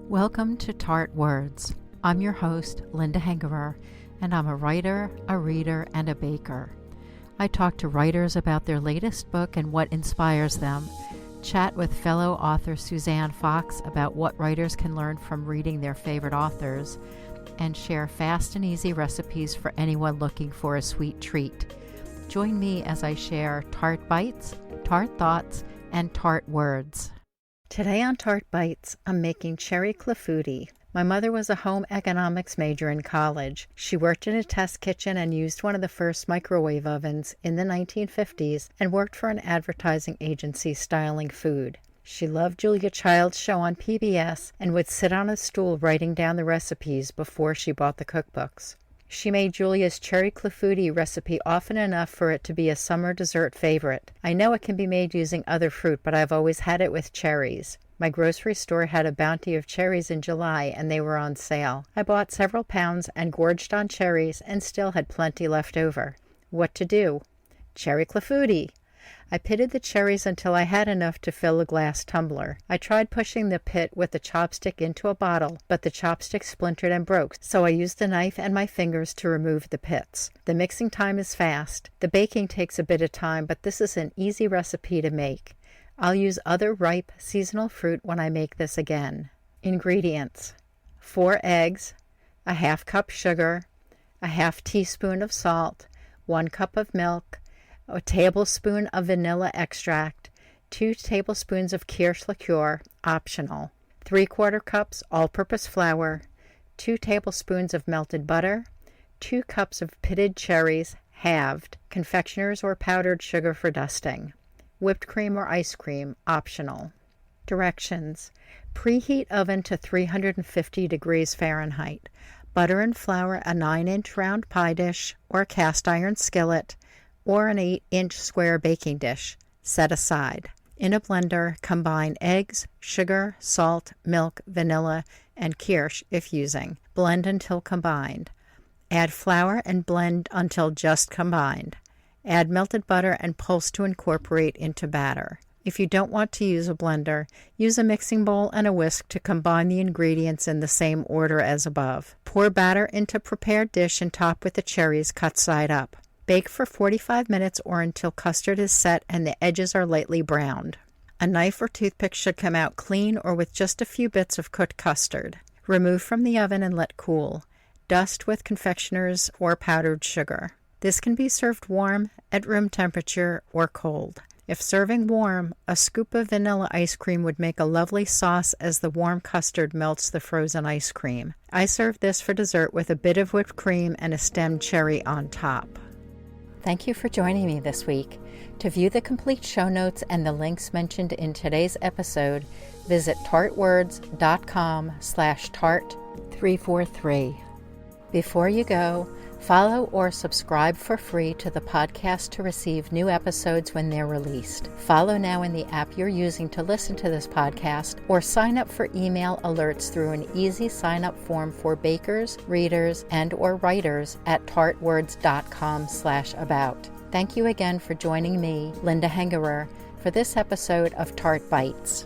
Welcome to Tart Words. I'm your host, Linda Hengerer, and I'm a writer, a reader, and a baker. I talk to writers about their latest book and what inspires them, chat with fellow author Suzanne Fox about what writers can learn from reading their favorite authors, and share fast and easy recipes for anyone looking for a sweet treat. Join me as I share Tart Bites, Tart Thoughts, and Tart Words. Today on Tart Bites, I'm making cherry clafoutis. My mother was a home economics major in college. She worked in a test kitchen and used one of the first microwave ovens in the 1950s and worked for an advertising agency styling food. She loved Julia Child's show on PBS and would sit on a stool writing down the recipes before she bought the cookbooks. She made Julia's cherry clafoutis recipe often enough for it to be a summer dessert favorite. I know it can be made using other fruit, but I've always had it with cherries. My grocery store had a bounty of cherries in July, and they were on sale. I bought several pounds and gorged on cherries and still had plenty left over. What to do? Cherry clafoutis! I pitted the cherries until I had enough to fill a glass tumbler. I tried pushing the pit with the chopstick into a bottle, but the chopstick splintered and broke, so I used the knife and my fingers to remove the pits. The mixing time is fast. The baking takes a bit of time, but this is an easy recipe to make. I'll use other ripe, seasonal fruit when I make this again. Ingredients: 4 eggs, a half cup sugar, a half teaspoon of salt, 1 cup of milk, a tablespoon of vanilla extract, 2 tablespoons of kirsch liqueur, optional, 3/4 cups all-purpose flour, 2 tablespoons of melted butter, 2 cups of pitted cherries, halved, confectioner's or powdered sugar for dusting, whipped cream or ice cream, optional. Directions: preheat oven to 350 degrees Fahrenheit. Butter and flour a 9-inch round pie dish or cast iron skillet, or an 8-inch square baking dish. Set aside. In a blender, combine eggs, sugar, salt, milk, vanilla, and kirsch if using. Blend until combined. Add flour and blend until just combined. Add melted butter and pulse to incorporate into batter. If you don't want to use a blender, use a mixing bowl and a whisk to combine the ingredients in the same order as above. Pour batter into prepared dish and top with the cherries cut side up. Bake for 45 minutes or until custard is set and the edges are lightly browned. A knife or toothpick should come out clean or with just a few bits of cooked custard. Remove from the oven and let cool. Dust with confectioner's or powdered sugar. This can be served warm, at room temperature, or cold. If serving warm, a scoop of vanilla ice cream would make a lovely sauce as the warm custard melts the frozen ice cream. I serve this for dessert with a bit of whipped cream and a stemmed cherry on top. Thank you for joining me this week. To view the complete show notes and the links mentioned in today's episode, visit tartwords.com/tart343. Before you go, follow or subscribe for free to the podcast to receive new episodes when they're released. Follow now in the app you're using to listen to this podcast, or sign up for email alerts through an easy sign-up form for bakers, readers, and or writers at tartwords.com/about. Thank you again for joining me, Linda Hengerer, for this episode of Tart Bites.